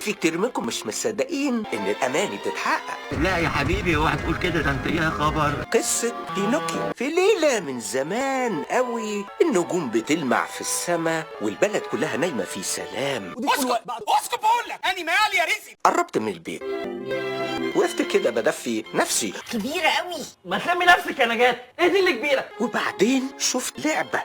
أكيد في كتير منكم مش مصدقين إن الأماني بتتحقق. لا يا حبيبي، اوعى تقول كده، ده انت يا خبر. قصة بينوكيو. في ليلة من زمان قوي النجوم بتلمع في السماء والبلد كلها نايمة في سلام. اسكت بقول لك، أنا مالي يا رزق. قربت من البيت، وقفت كده بدفي نفسي. كبيرة قوي. ما تلمي نفسك يا نجاة، ايه دي اللي كبيرة؟ وبعدين شفت لعبة.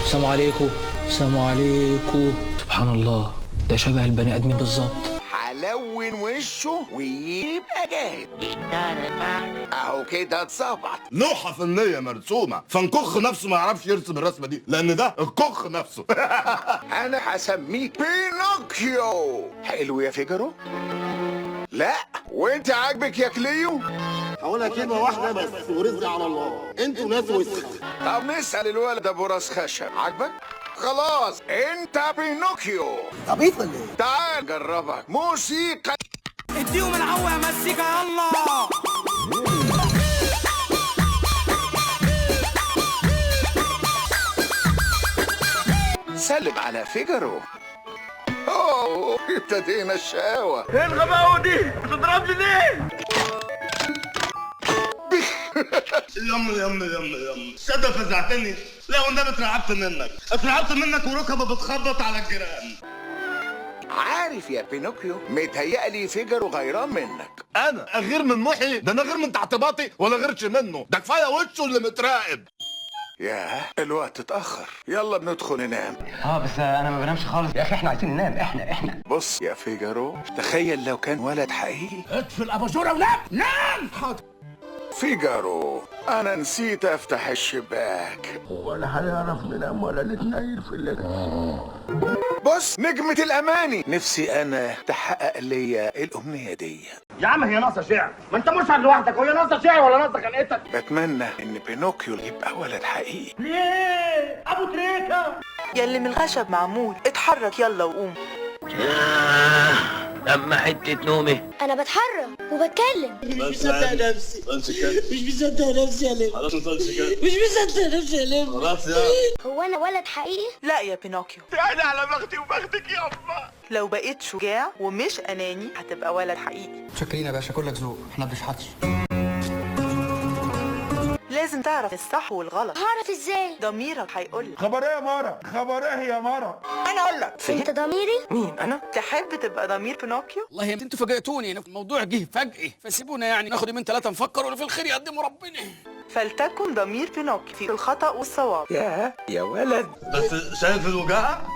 السلام عليكم. السلام عليكم. سبحان الله، ده شبه البني ادمين بالظبط. هلون وشه ويبقى جاهز. اهو كده اتظبط. لوحة فنية مرسومة، فنكخ نفسه ما يعرفش يرسم الرسمة دي، لأن ده الكخ نفسه. انا هسميك بينوكيو. حلو يا فيجارو؟ لا، وانت عاجبك يا كليو؟ هقولها كلمة واحدة بس ورزق على الله، انتوا ناس وسخة. طب نسأل الولد ابو راس خشب، عاجبك؟ خلاص انت بينوكيو. طبيعي ولا ايه؟ تعال جربك موسيقى. اديهم العو يا مزيكا يلا. سلم على فيجارو. اوه ابتدينا الشقاوة. ايه الغباوة دي؟ بتضربني ليه؟ يم صدق فزعتني. لا والنبي اترعبت منك وركبه بتخبط على الجيران. عارف يا بينوكيو، متهيألي فيجارو غيران منك. انا اغير من محي؟ ده انا غير من تحت باطي ولا غيرش منه؟ ده كفايه وشه اللي متراقب. ياه الوقت اتأخر، يلا بندخل ننام. بس انا ما بنامش خالص يا اخي، احنا عايزين ننام. احنا بص يا فيجارو، تخيل لو كان ولد حقيقي. اطفي الاباجوره ونام. نام. حاضر. فيجارو، انا نسيت افتح الشباك. ولا هنعرف ننام ولا نتنيل في الليل. بص نجمة الاماني، نفسي انا تحقق ليا الامنية دي. يا عم هي ناقصة شعر، ما انت مشعر لوحدك، وهي ناقصة شعر ولا ناقصة خلقتك؟ بتمنى ان بينوكيو يبقى ولد حقيقي. ليه؟ ابو تريكة يلي من الخشب معمول، اتحرك يلا وقوم. اما حتة نومي. انا بتحرك وبتكلم. مش مصدق نفسي. مش مصدق نفسي يا ليل. خلاص مش مصدق نفسي يا ليل. خلاص يا. هو انا ولد حقيقي؟ لا يا بينوكيو، يعني على بختي وبختك يا أما. لو بقيت شجاع ومش اناني هتبقى ولد حقيقي. شكرين يا باشا، كلك ذوق، احنا بنشحتش. لازم تعرف الصح والغلط. هعرف ازاي؟ ضميرك هيقولك. خبر ايه يا مارا؟ خبر ايه يا مارا؟ أنا أقول لك. انت ضميري؟ مين أنا؟ تحب تبقى ضمير بينوكيو؟ والله انتوا فاجئتوني، الموضوع جه فجأة، فسيبونا يعني ناخد يومين 3 نفكر، واللي في الخير يقدمه ربنا. فلتكن ضمير بينوكيو في الخطأ والصواب. يا ولد. بس شايف الوجاعة؟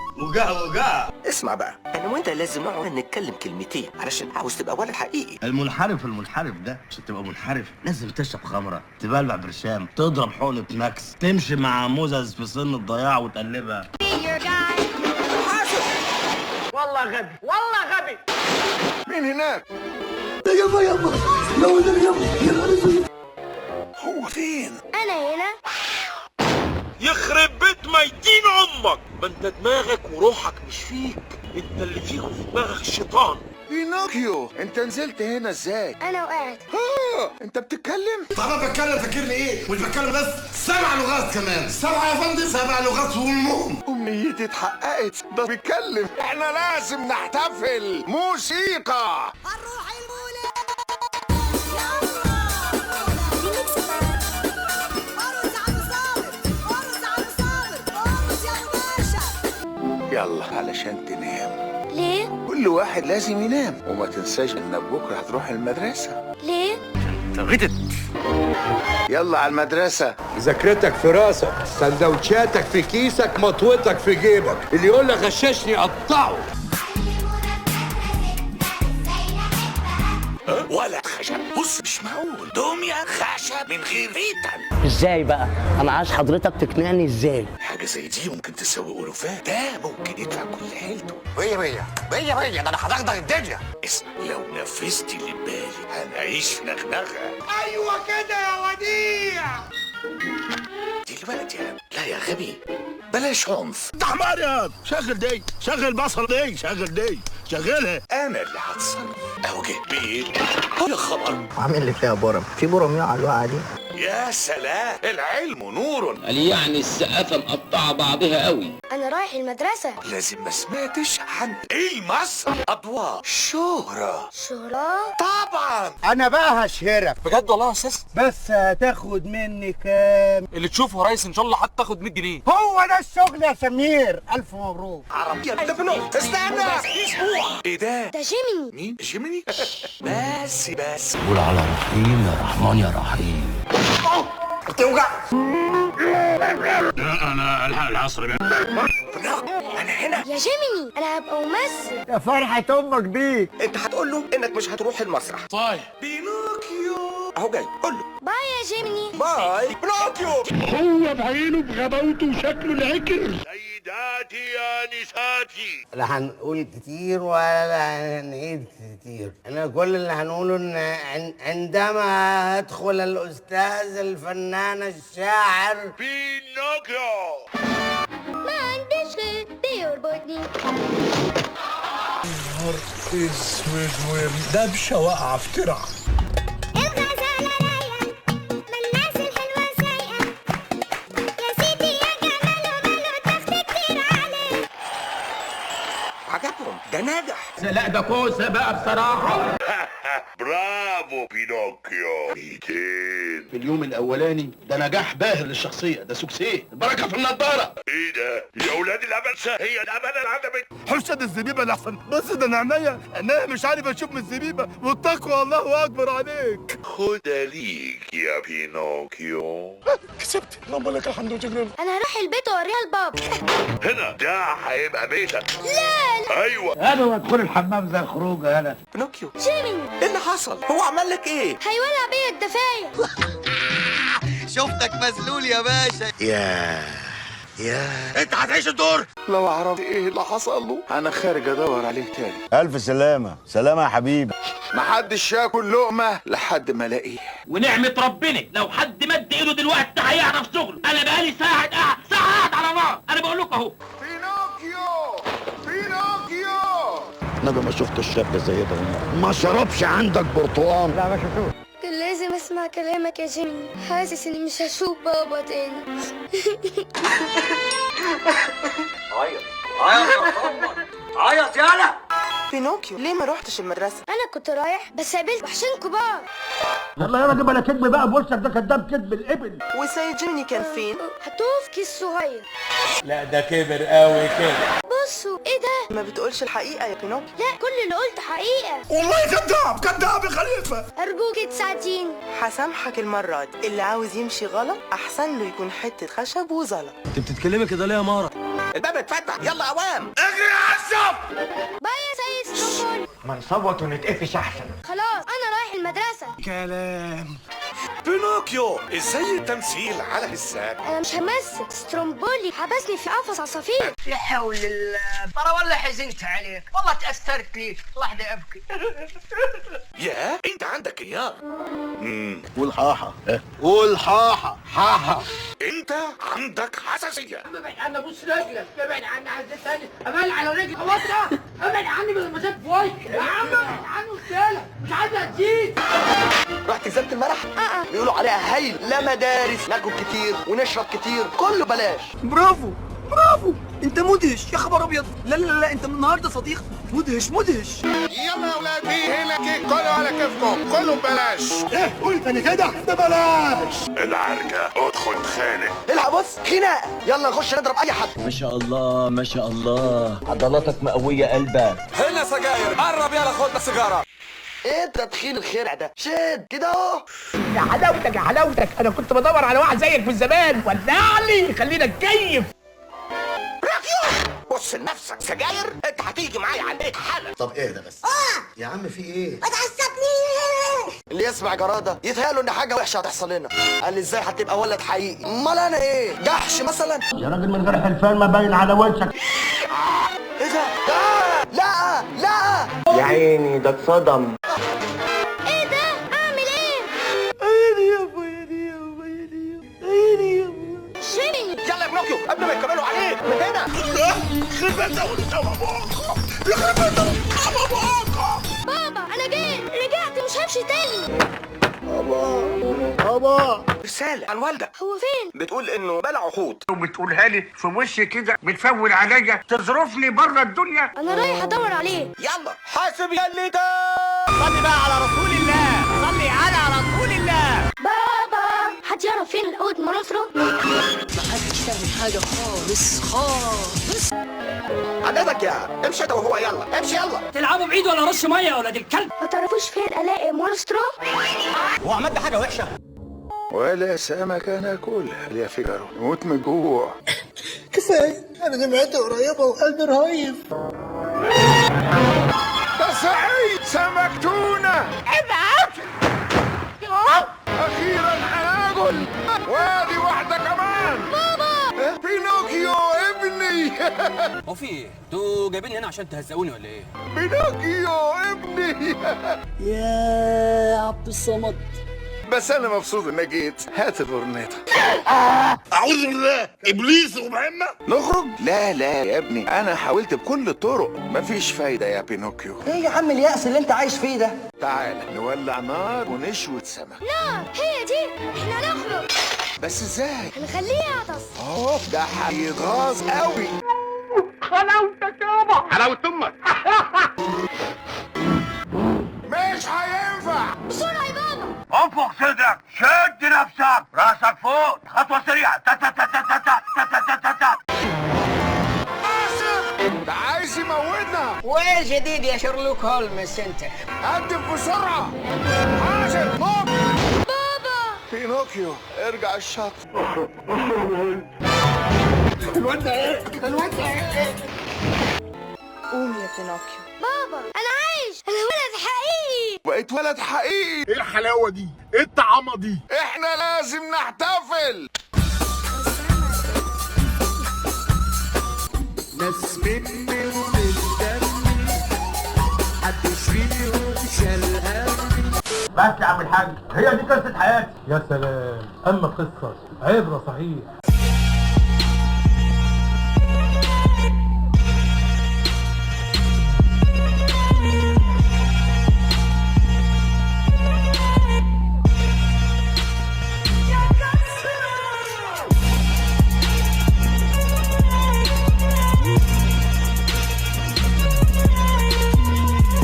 وجاعة. اسمع بقى، أنا وأنت لازم نقعد نتكلم كلمتين علشان عاوز تبقى ولد حقيقي. المنحرف ده عشان تبقى منحرف لازم تشرب خمرة، تبلع برشام، تضرب حقنة ماكس، تمشي مع موزز في سن الضياع وتقلبها. والله غبي، والله غبي. مين هناك؟ هو فين؟ انا هنا. يخرب بيت ميتين امك، ما انت دماغك وروحك مش فيك، انت اللي فيك في دماغك الشيطان. بينوكيو، انت نزلت هنا ازاي؟ انا وقعت. انت بتتكلم؟ طب انا بتكلم، فاكرني ايه؟ مش بتكلم بس، 7 لغات كمان. 7 يا فندم، 7 لغات وامهم. امنيتي اتحققت، ده بيتكلم. احنا لازم نحتفل. موسيقى. هنروح المولد. يلا علشان تنام. ليه؟ كل واحد لازم ينام، وما تنساش انك بكره هتروح المدرسة. ليه؟ غدت. يلا على المدرسة. مذاكرتك في راسك، سندوتشاتك في كيسك، مطوتك في جيبك، اللي يقول لك غششني قطعه. ولد خشب. بص مش معقول دمية خشب من غير فيتن. ازاي بقى؟ انا عايز حضرتك تقنعني ازاي. حاجة زي دي ممكن تسوي ألوفات، ده ممكن يدفع كل عيلته. بيا ده انا هدغدغ الدنيا. اسمع، لو نفذت اللي بالي هنعيش في نغنغة. ايوه كده يا وديع. دلوقتي لا يا غبي، بلاش عنف. انت حمار يا. شغل بصل دي، شغلها. انا اللي هتصرف. اهو جه بيه. يا خبر. عامل اللي فيها برم، في برم يقع على الوقعة دي. يا سلام، العلم نور. قال يعني السقافة مقطعة بعضها قوي. انا رايح المدرسة. لازم ما سمعتش عن المسرح، اضواء، شهرة. شهرة؟ طبعا انا بقى هشهرك بجد والله يا استاذ. بس هتاخد مني كام؟ اللي تشوفه يا ريس ان شاء الله حتى تاخد 100 جنيه. هو ده الشغل يا سمير، الف مبروك. عربية ده بنو. استنى اسبوع. ايه ده؟ ده جيميني. مين؟ جيميني؟ بس قول على رحيم يا رحمن يا رحيم. بتوجع. انا الحق العصر بقى. انا هنا. يا جيميني انا هبقى ممثل. يا فرحة امك بيك. انت هتقول له انك مش هتروح المسرح. طيب بينوكيو اهو جاي، قول له باي يا جيميني. باي بينوكيو. هو بعينه بغباوته وشكله العكر. سيداتي يا نساتي، لا هنقول كتير ولا هنعيد كتير. انا كل اللي هنقوله ان عندما يدخل الاستاذ الفنان الشاعر بينوكيو. ما عنديش غير بيربطني. اسود ودبشه واقعه في ترعه. الغزالة رايقة من الناس الحلوة سايقة. يا سيدي يا جماله ماله تخت كتير عليه. عجبهم، ده ناجح. لا ده كوسة بقى بصراحة. برافو بينوكيو. 200. في اليوم الاولاني ده نجاح باهر للشخصيه، ده سوكسيه، البركه في النضاره. ايه ده يا اولاد الابلسه، هي الامانه العدمت. حسن الزبيبه الاحسن، بس ده نعنايه انا مش عارف اشوف من الزبيبه، والتقوى الله اكبر عليك. خد ليك يا بينوكيو. كسبت، اللهم لك الحمد والشكر. انا هروح البيت واوريها لبابا. هنا ده هيبقى بيتك. لا ايوه. انا وادخل الحمام زي الخروج انا. بينوكيو جيميني ايه اللي حصل؟ هو عمل لك ايه؟ هيولع بيا الدفاية. شفتك مذلول يا باشا. انت هتعيش الدور. لو اعرف ايه اللي حصل له انا خارج ادور عليه تاني. الف سلامه، سلامه يا حبيبي. محدش ياكل لقمه لحد ما الاقيه. ونعمة ربنا لو حد مد ايده دلوقتي هيعرف شغله. انا بقالي ساعة قاعد على نار. انا بقول لكم اهو. بينوكيو. انا ما شفت الشاب زي ده، ما شربش عندك برتقال. لا ما شفتوش. كان لازم اسمع كلامك يا جيميني. حاسس اني مش هشوف بابا تاني. عيط يالا. بينوكيو ليه ما روحتش المدرسة؟ انا كنت رايح بس قابلت وحشين كبار. يلا يلا جيب انا كدب بقى بوشك، ده كداب كدب الابل. وسيد جيميني كان فين؟ حطوه في كيس صغير. لا ده كبر قوي كده. بصوا ايه ده؟ ما بتقولش الحقيقة يا بينوكيو. لا كل اللي قلت حقيقة. والله كذاب كذاب يا خليفه. ارجوك تساعديني. هسامحك المرة دي. اللي عاوز يمشي غلط أحسن له يكون حتة خشب وزلط. انت بتتكلمي كده ليه يا مارا؟ الباب اتفتح، يلا اوام. اجري يا عسف. باي يا سيد سترومبولي. ما نصوت ونتقفش احسن. خلاص انا رايح المدرسة. كلام. بينوكيو ازاي التمثيل على حساب. انا مش همثل. سترومبولي حبسني في قفص عصافير. لا حول الله. ترى والله حزنت عليك، والله تأثرت ليك، لحظة أبكي. يا انت عندك اياه. قول حاحه، قول حاحه حاحه. انت عندك حساسيه. ابعد عني، بص رجلك، ابعد عني عزيز ثاني، ابعد على رجلي خلاص بقى، ابعد عني بالمسات في وشي يا عم، ابعد عني وسالة، مش عايزها تزيد. رحت نزلت المرح؟ بيقولوا عليها هايل. لا مدارس، ناكل كتير ونشرب كتير، كله بلاش. برافو برافو، انت مدهش يا خبر ابيض. لا لا لا، انت من النهارده صديق مدهش مدهش. يلا يا اولاد، في هنا كيك كله على كيفكم، كله ببلاش. ايه قول تاني كده، ده بلاش. العركه ادخل خانق. العب بص خناقه، يلا نخش نضرب اي حد. ما شاء الله ما شاء الله، عضلاتك مقويه قلبك. هنا سجاير، قرب يلا خد لك سيجاره. ايه تدخين الخرع ده؟ شد كده اهو. يا حلاوتك يا حلاوتك، انا كنت بدور على واحد زيك في الزمان، ولعني خلينا نتكيف. بص لنفسك، سجاير انت هتيجي معايا على البيت حالا. طب ايه ده بس؟ يا عم في ايه؟ ما تعصبنيش. اللي يسمع جراده يتهيأله ان حاجه وحشه هتحصل لنا. قال لي ازاي هتبقى ولد حقيقي؟ امال انا ايه؟ جحش مثلا؟ يا راجل من غير حلفان ما باين على وشك. ايه ده؟ لا لا يا عيني ده اتصدم. ايه ده؟ اعمل ايه؟ جيميني يلا يا بينوكيو قبل ما يكملوا عليك من هنا. بابا انا جيت، رجعت مش همشي تاني. بابا رسالة عن والدك. هو فين؟ بتقول انه بلعه حوت. وبتقولها لي في وشي كده بتفول عليا تظرفني بره الدنيا. انا رايح ادور عليه. يلا حاسب يا اللي صلي بقى على رسول الله، صلي على رسول الله. بابا حد يعرف فين القوت مناصره؟ محدش فاهم حاجة خالص. عجبك يا امشي انت وهو، يلا امشي يلا. تلعبوا بعيد ولا رش ميه يا ولاد الكلب؟ ما تعرفوش فين الاقي مونسترو؟ هو عملت حاجه وحشه؟ ولا سمكة ناكلها يا فيجارو، نموت من الجوع. كفايه انا دمعتي قريبه وقلبي رهيف. ده سعيد سمك تونة. ابعت. اخيرا هناكل. وادي واحدة كمان. بابا بينوكيو ابني. هو في ايه؟ انتوا جايبيني هنا عشان تهزقوني ولا ايه؟ بينوكيو ابني. يا عبد الصمد. بس انا مبسوط انك جيت. هات البورنيطة. اعوذ بالله، ابليس ومهمه. نخرج؟ لا لا يا ابني، انا حاولت بكل الطرق، مفيش فايدة يا بينوكيو. ايه يا عم اليأس اللي انت عايش فيه ده؟ تعال نولع نار ونشوي سمك. نار هي دي، احنا نخرج. بس ازاي؟ هنخليه يعطس. ده هيغاظ قوي. حلاوتك يابا، حلاوة امك. مش هينفع. بسرعه يا بابا. انفخ صدرك، شد نفسك، راسك فوق، خطوه سريعه. تا تا تا تا تا تا تا تا تا. ده عايز يموتنا. وايه الجديد يا شيرلوك هولمز انت؟ قدم بسرعة. حاسب نط. بابا بينوكيو ارجع الشط. الواد ده ايه؟ الواد ده ايه؟ قوم يا بينوكيو. بابا انا عايش، انا ولد حقيقي. بقيت ولد حقيقي. ايه الحلاوة دي؟ ايه الطعامة دي؟ احنا لازم نحتفل. ناس مني ومن دمي، محدش فيهم شال همي. بس يا عم الحاج، هي دي قصه حياتي. يا سلام، اما قصه عبره صحيح.